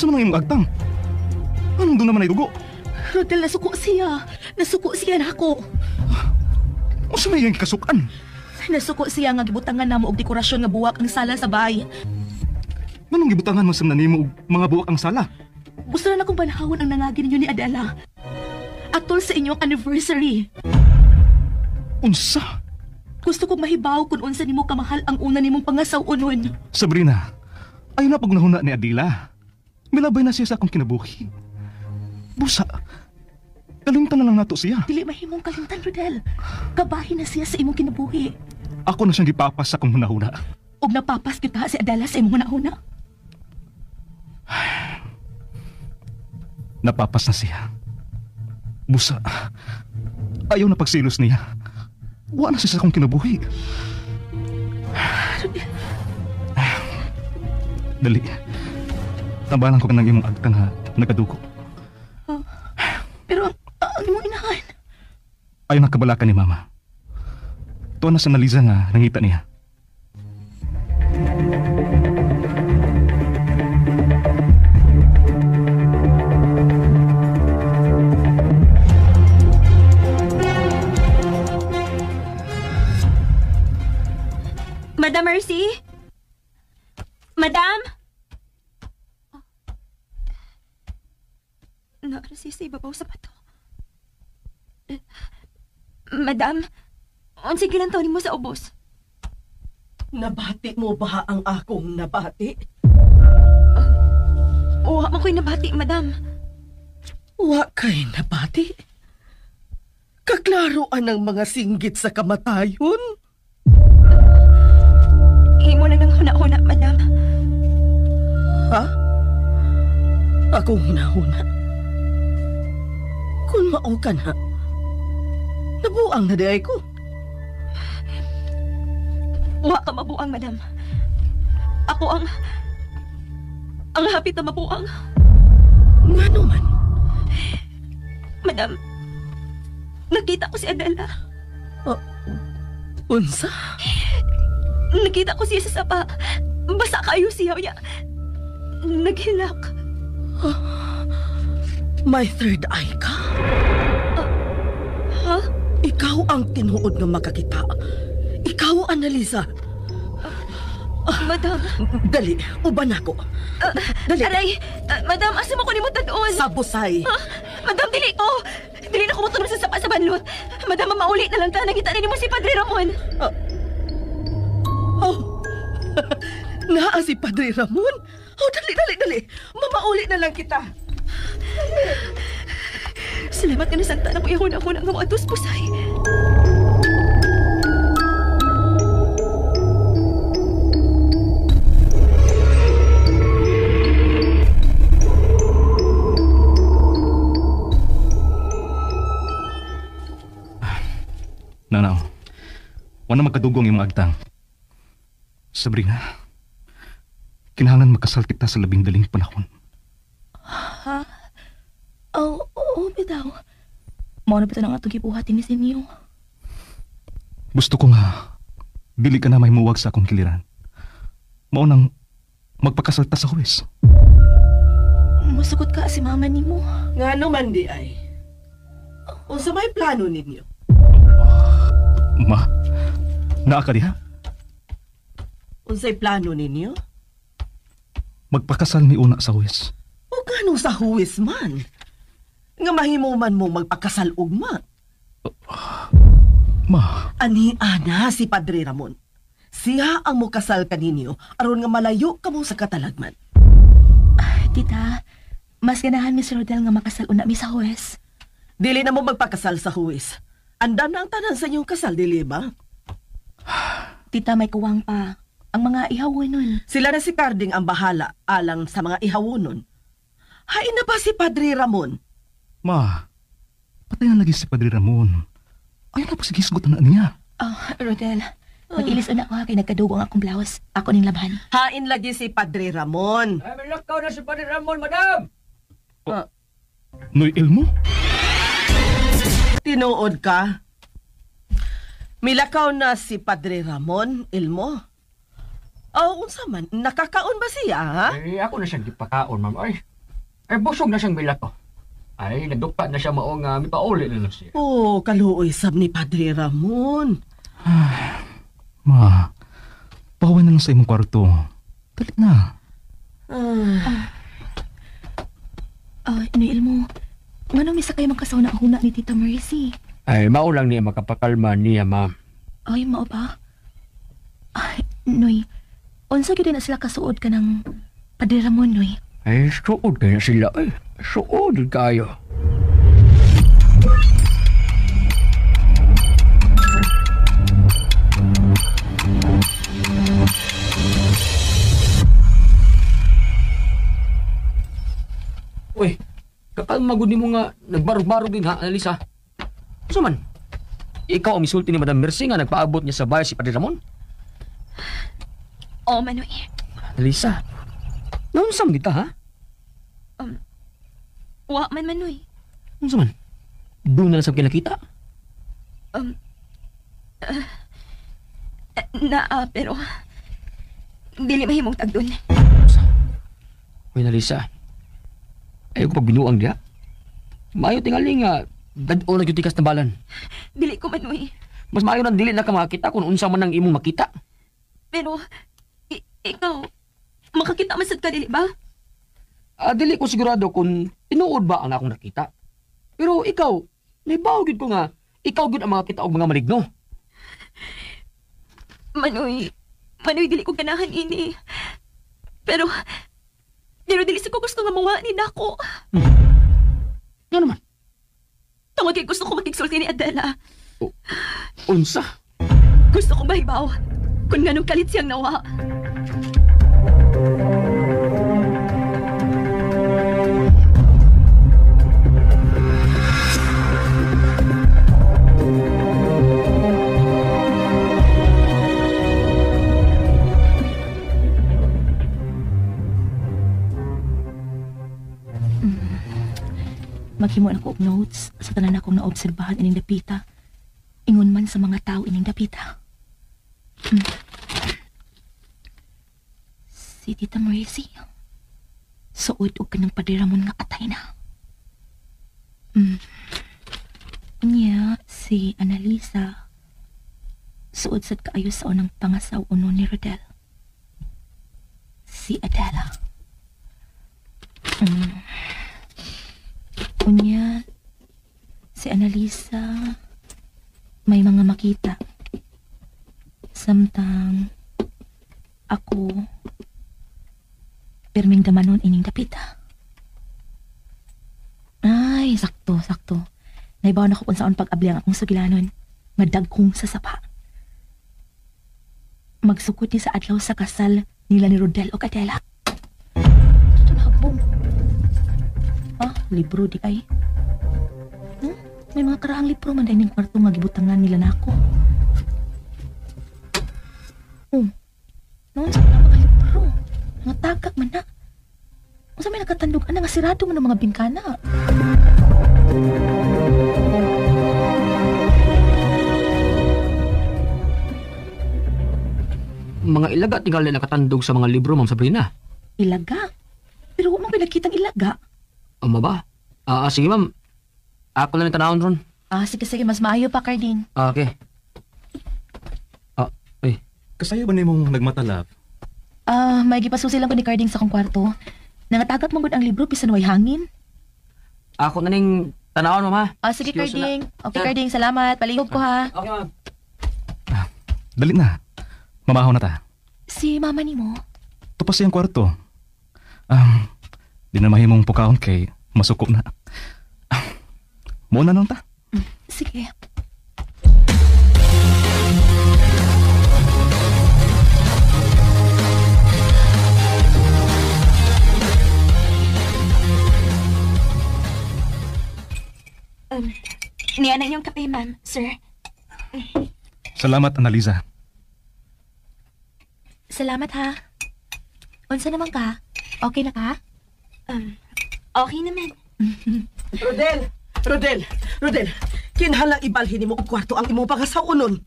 Asa man ang imong agtang? Anong doon naman ay dugo? Rodel, nasuko siya. Nasuko siya na ako. Asa may iyang kasukan? Nasuko siya nga gibutangan namo og dekorasyon nga buwak ang sala sa bahay. Manong gibutangan mo sa nanimo og mga buwak ang sala? Gusto na akong panahon ang nangagi ninyo ni Adela. Atol sa inyong anniversary. Unsa? Gusto kong mahibaw kung unsa nimo kamahal ang una nimong pangasaw-unon. Sabrina, ayaw na pag nahuna ni Adila. Milabay na siya sa akong kinabuhi. Busa, kalimtan na lang nato siya. Dili mahimong kalimtan, Rodel. Kabahin na siya sa imong kinabuhi. Ako na siyang gipapas sa akong hunahuna. Og napapas kita si Adela sa imong hunahuna. Napapas na siya. Busa, ayaw na pagsilos niya. Wala na siya sa akong kinabuhi. Dali. Tambalan ko ka ng imong agtang ha, nagadugo. Pero ang imong inahan? Ayaw na kabalakan ni Mama. Tuwa na sa naliza nga nangita niya. Madam Mercy? Madam? Naarasi sa ibabaw sa bato. Madam, unsig gilantaw nimo sa ubos? Nabati mo ba ang akong nabati? Wa man ko'y nabati, madam. Wa kay nabati? Kaklaroan ng mga singgit sa kamatayon? Imo na nang huna-huna, madam. Ha? Akong huna-huna? Kung mao ka na, nabuang na di ko. Wa ka mabuang, madam. Ako ang hapit na mabuang. Ngano man? Madam, nakita ko si Adela. Unsa? Nakita ko siya sa sapa. Basa kayo siya niya. Naghilak. My third eye ka? Ha? Ikaw ang tinuod nga makakita. Ikaw, Annalisa. Madam. Dali, uban ako. Dali. Aray, madam, asa mo ko ni mo tadon? Sa busay. Madam, dili ko. Dili na ko motunog sa sapa sa banlot. Madam, mauli na lang ta. Nakita na ni mo si Padre Ramon. Naa si Padre Ramon? Dali. Mamauli na lang kita. Salamat ka na santa na ko ihuna-huna nga mo atos pusay. Nanaw, wala magkadugong yung agtang. Sabrina, kinahanglan magkasal kita sa labing daling panahon. Ha? Oo, bitaw. Mao na bitaw na nga itong gibuhatin ni Sinyo. Gusto ko nga, dili ka na may muwag sa akong kiliran. Mao nang magpakasal ta sa huwes. Masugot ka si mama ni mo. Ngano man di ay? Unsa may plano ninyo? Ma, naa ka diha? Unsay plano ninyo? Magpakasal mi una sa huwes. O ganong sa huwis man? Nga mahimuman mo magpakasal ugma. Ma, Ani-ana si Padre Ramon. Siya ang mukasal kaninyo aron nga malayo kamo sa katalagman. Tita, mas ganahan mi si Rodel nga makasal una mi sa huwes. Dili na mo magpakasal sa huwis. Andan na ang tanan sa inyong kasal, dili ba? Tita, may kuwang pa. Ang mga ihawon nun. Sila na si Carding ang bahala alang sa mga ihawunon. Hain na ba si Padre Ramon? ma, patay na lagi si Padre Ramon. Ayaw na pasigisgot na niya. Rodel, mag-ilis na ako ha kay nagkadugo ang akong blawas. Ako ning laban. Hain lagi si Padre Ramon. Ay, malakaw na si Padre Ramon, madam! Noy Elmo? Tinuod ka? Milakaw na si Padre Ramon, Ilmo? Unsa man, nakakaon ba siya, ha? Eh, ako na siyang gipakaon, ma'am. Ay, Ay, busog na siyang bilat to. Ay, nagdukta na siya mao nga mipauli na lang siya. Oh, kaluoy sab ni Padre Ramon. Ma, pauwi na lang sa imong kwarto. Dali na. Neil mo, ngano misa kayo magkasaw na huna ni Tita Mercy? Ay, maulang niya makapakalma niya, ma'am. Ay, mao ba? Ay, Noy, unsa gyud na sila kasuod ka ng Padre Ramon, Noy? Ay, suod kaya sila. Ay, suod kayo. Uy, kapag magudi mo nga, nagbarog-barog din ha, Analisa. So man, ikaw ang misulti ni Madam Mercy nga nagpaabot niya sa bahay si Padre Ramon? Oo, Manoy. Analisa, naunsam kita ha? Wa man, Manoy. Naunsam man? Doon na lang sa kinakita? Pero dili mahimong tagdon. Uy, Analisa, ayaw ko pag binuang diya. Maayo tingali nga, dad-o na tikas na balan. Dili ko, Manoy. Mas maayo nang dili na ka makakita kung unsa man ang imong makita. Pero ikaw, makakita man sad ka, dili ba? Dili ko sigurado kung tinuod ba ang akong nakita. Pero ikaw, naibaw gid ko nga, ikaw gid ang makakita og mga maligno. Manoy, dili ko ganahan ini. Pero dili sa ko gusto nga mawa ni Dako. Nga naman, Tungod kay gusto ko makigsulti ni Adela. unsa? Gusto ko mahibaw kung nganong kalit siyang nawa. Maghimo ako og notes sa tanan akong naobserbahan ining dapita. Ingon man sa mga tao ining dapita. Si Tita Mercy, suod og kanang Padre Ramon nga atay na. Unya, si Analisa, suod sad kaayo sa unang pangasaw uno ni Rodel. Si Adela. Unya, si Analisa, may mga makita. Samtang, ako, pirming damanon ining dapita. Ay, sakto. Naibaw na ko kung saan pag-abli ang akong sugilanon. Madagkong sa sapa. Magsukot ni sa adlaw sa kasal nila ni Rodel o Adela. Ito na habong. Libro di kay. May mga karaang libro man dahil ng kwarto nga gibutangan nila na ako. Noon sa mga libro. Mga tagak man na. Kung sa may nakatandugan na nga sirado man ang mga bingkana. Mga ilaga tingali nakatandog sa mga libro, Ma'am Sabrina. Ilaga? Pero huwag mong pinagkitang ilaga. Ama ba? Sige, Ma'am. Ako na rin tanawon ron. Sige, mas maayo pa, Carding. Okay. Kasaya ba nimong nagmatalab? May gipasusi lang ko ni Carding sa kong kwarto. Nangatagak mong ang libro, pisan way hangin. Ako na ning tanawon, Mama. Sige, Excuse Carding. na. Okay, Carding, salamat. Palihog ko, ha. Okay, Ma'am. Dali na. Mamahaw na ta. Si mama ni mo? Tupas siyang kwarto. Di na mahimong pukahon kay masuko na. Muna lang ta. Sige. Niyan ang iyong kape, ma'am, sir. Salamat, Analisa. Salamat, ha. Unsa naman ka? Okay na ka? Okay naman. Rodel! Kinhalang ibalhin mo og kwarto ang imong pangasawunon.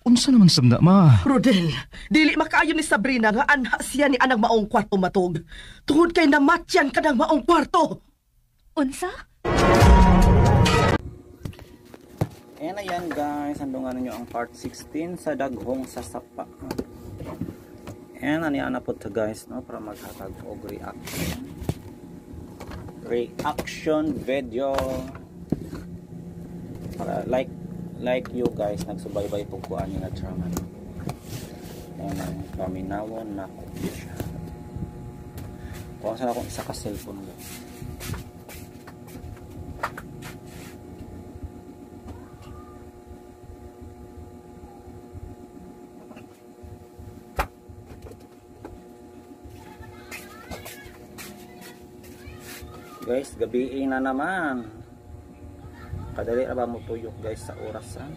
Unsa naman sabna, ma? Rodel, dili makaayo ni Sabrina nga anha siya ni anang maong kwarto matog. Tuhod kay namatyan ka ng maong kwarto. Unsa? Ayan na yan guys, handungan ninyo ang part 16 sa daghong sasapa. Ayan, aniana po to guys, no, para maghatag og reaction video. Para like you guys, nagsubaybay po ko ani nga drama. Ayan ang paminawon na ko siya. Kuha sa akong isa ka cellphone guys. Guys, gabi na naman. Kadali ra ba mo tuyok guys sa orasan?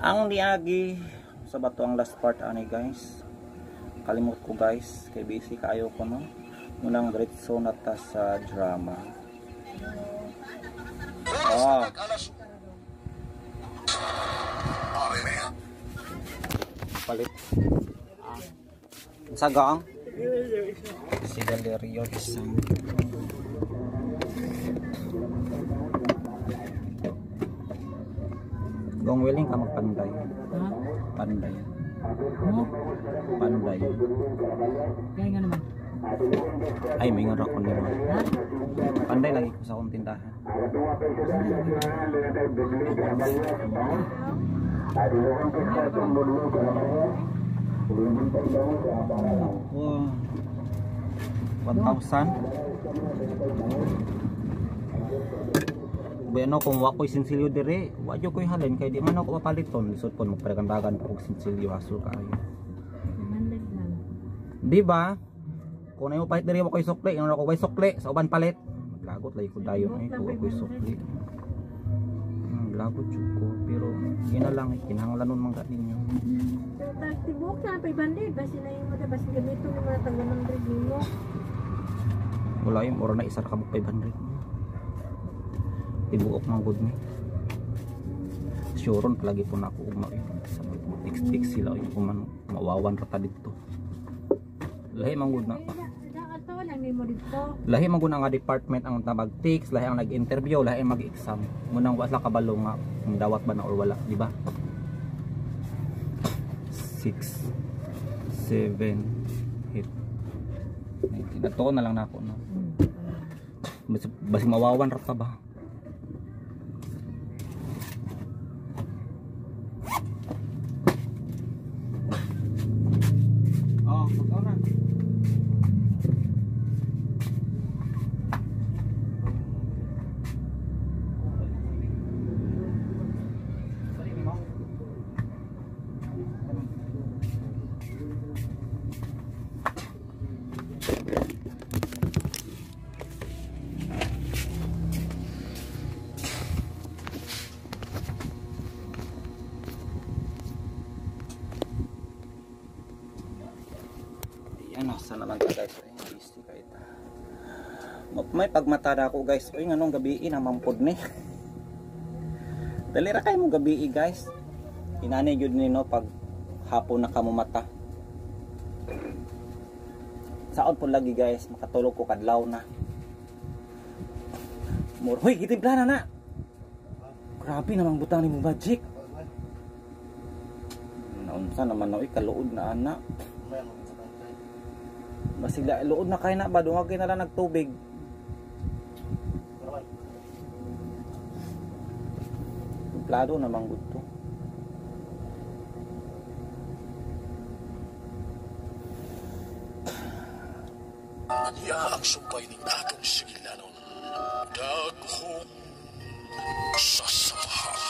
Ang niagi sa bato ang last part ani guys. Kalimot ko guys, kay busy kayo ko no. Munang diretso na ta sa drama. Oh. Palit. Sagang. Si Galerio isang. Kung willing ka magpanday. Ha? Panday. Mo? Panday. Kaya nga naman. Ay, may nga rakon naman. Ha? Panday lagi ko sa akong tindahan. Wow. 1,000. Bueno, kung wa ko'y sinsilyo dire, wa jud ko'y halin kay di man ako mapaliton. Lisod po magparekandagan po og sinsilyo asul kaayo. Di ba? Kung na mo palit dire mo ko'y sukli, ano ko ko'y sukli sa uban palit. Maglagot lay ko dayon ay ko ko'y sukli. Lagot jud ko pero gina lang kinahanglan nun man ninyo. Tibok na 500 basi na yung mga basi gamito ng mga taga ng mo. Wala yung ora na isa ka mo 500. Tibuok mga good ni. Suron palagi po na ako umay sa text sila yung kuman mawawan rata dito. Lahi mang good na pa. Ato lang ni mo dito. Lahi mang good nga department ang tabag text, lahi ang nag-interview, lahi ang mag-exam. Munang wala kabalo nga kung dawat ba na or wala, di ba? 6 7 8 Nato na lang na ako no. Basi mawawan rata ba? Ano, sana naman ta guys. Ay, busy kayo ta. May pagmatada ako guys. Uy, nganong gabi na mampod ni. Dalira kayo mong gabi guys. Inanay yun nino pag hapon na kamo mata. Saon po lagi guys. Makatulog ko kadlaw na. Huy, gitimpla na na. Grabe namang butang ni mo magic. Naunsa naman na. Uy, kaluod na anak. Basila luod na kay na ba dungag kay na lang nagtubig. Plado namang gusto. Ya ang sumpay ning atong sigilanon. Daghong sasamahan.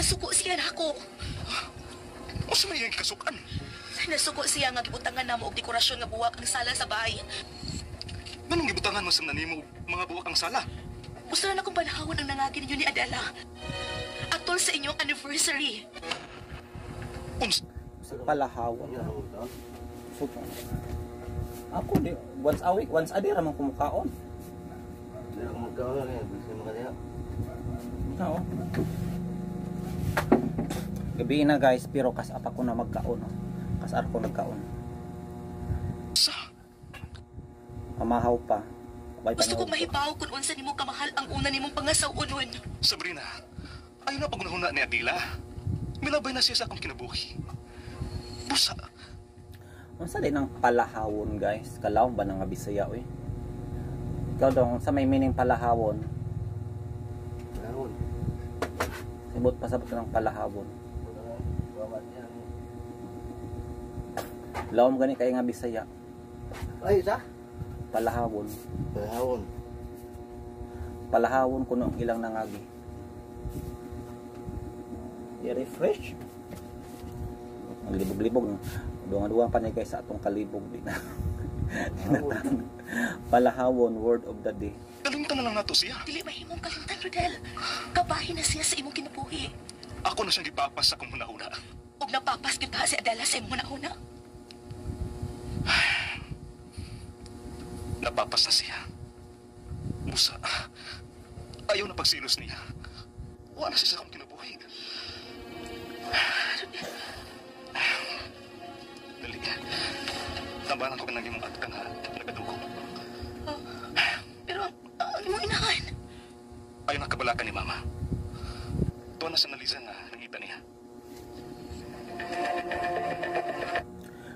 nasuko siya na ako. O sa may iyang kasukan? Nasuko siya nga gibutangan na mo og dekorasyon nga buwak ang sala sa bahay. Ganong gibutangan mo sa nanimo mga buwak ang sala? Gusto na akong panahon ang nangagi ninyo ni Adela. Atol sa inyong anniversary. Uns, Palahawon. So, ako di once a week, once a day ramang kumukaon. Oo. Gabi na guys, pero kas apa ko na magkaon. No? Kas ar ko nagkaon. sa? Amahaw pa. Abay Gusto pa kong mahibaw kung unsa nimo kamahal ang una nimong pangasawunon. Sabrina, ayaw na pagunahuna ni Adila. Milabay na siya sa akong kinabuhi. Busa, Unsa din ang palahawon guys? Kalaw ba nang Bisaya oy? Ikaw dong sa may meaning palahawon. Palahawon. Sibot pa sabot ng palahawon. Lawom gani kay nga Bisaya. Ay, sa? Palahawon. Palahawon. Palahawon kuno ang ilang nangagi. I-refresh. Ang libog-libog. Duwang-duwang pa niya guys sa atong kalibog din. Palahawon, word of the day. kalimtan na lang nato siya. Dili mahimong kalimtan, Rodel. Kabahin na siya sa imong kinabuhi. Ako na siyang gipapas sa akong hunahuna. Ug napapas gyud pa si Adela sa imong nauna. Napapas na siya. Busa, ayaw na pagsilos niya. Wala na siya sa akong kinabuhi. Dali. Tambalan ko ka nang imong atkan ha. Nagadugo. Pero ang imong inahan. Ayaw na kabalakan ni Mama. Tuwa na sa naliza nga nangita niya.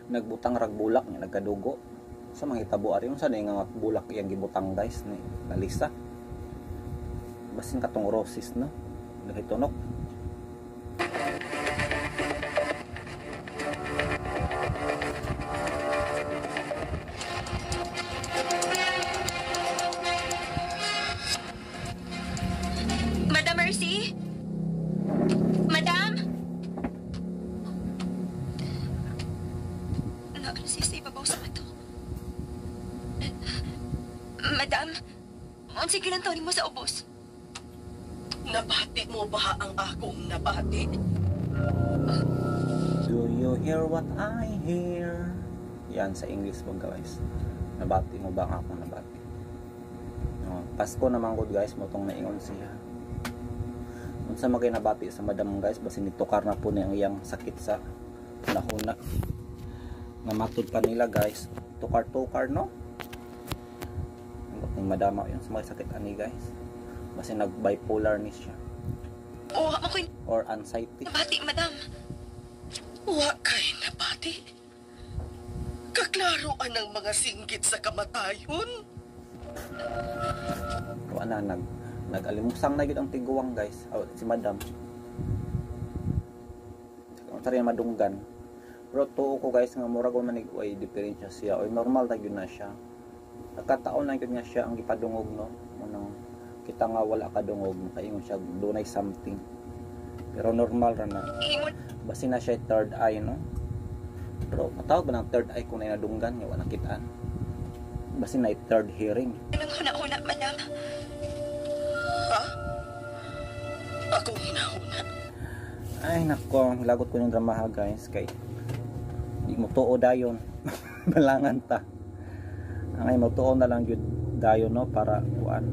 Nagbutang ragbulak niya, nagkadugo. Sa mga hitabo ari unsa na nga bulak iyang gibutang guys ni nalisa. Basin katong roses no. Nahitunok. Madam Mercy? Madam? Nagsisi babaw sa bato. Madam, unsi gilantaw nimo sa ubos. Nabati mo ba ang akong nabati? Do you hear what I hear? Yan sa English mo guys. Nabati mo ba ang akong nabati? No, Pasko naman good guys, mo tong naingon siya. Unsa magay nabati sa madam guys, basin nitukar na po niya ang iyang sakit sa nahuna. Namatod pa nila guys. Tukar-tukar no? Ang madama yun sa mga sakit ani guys. Basin nag-bipolar ni siya. O, ako'y Or anxiety. nabati, madam. Wa kay nabati. Kaklaroan ang mga singgit sa kamatayon. Wala na nag-alimusang na yun ang tiguang guys. Si madam. Kung sari madunggan. Pero tuo ko guys nga murag man ay diferensya siya. O normal na yun na siya. Nagkataon na yun nga siya ang ipadungog no. Munang kita nga wala kadungog. Makaingon siya dunay something. Pero normal ra na. Basi na siya third eye no. Pero matawag ba ng third eye kung nadunggan nga wala kitaan. Basi na third hearing. Anong huna-huna, madam? Ha? Akong hinahuna. Ay nako, hilagot ko yung drama ha guys. Kay di mo tuo dayon. Balangan ta. Ang ay mo tuo na lang yun dayon no para kuan.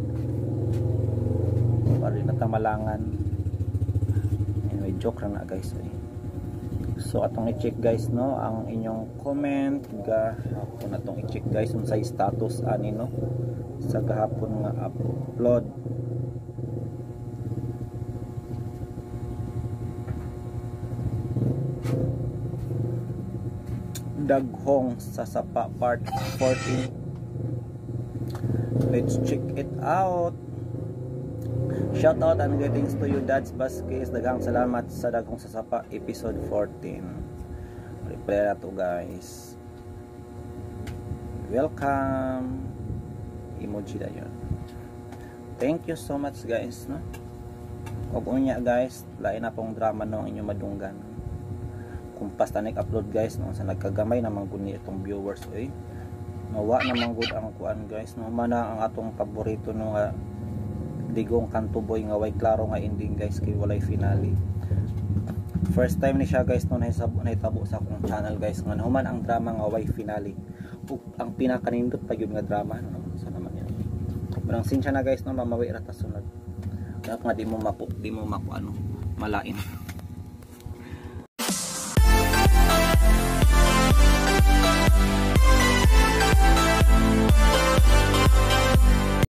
Para natamalangan. Anyway, joke lang na guys. So atong i-check guys no ang inyong comment gahapon atong i-check guys unsay status ani no sa gahapon nga upload. Daghong sa Sapa part 14. Let's check it out. Shout out and greetings to you Dads Vasquez. Daghang salamat sa Daghong sa Sapa episode 14. Replay na to guys. Welcome. Emoji na yun. Thank you so much guys no. Og unya guys, lain na pong drama no ang inyo madunggan. Kung pasta nag-upload guys no sa nagkagamay namang gud ni itong viewers oy. Nawa namang gud ang kuan guys no mana ang atong paborito no nga digong kanto boy nga way klaro nga ending guys kay walay finale. First time ni siya guys no nahitabo sa akong channel guys nga human ang drama nga way finale. Ug ang pinakanindot pa gyud nga drama no sa naman yan. Parang sinsya na guys no mamawi ra ta sunod. Kaya nga di mo ano malain.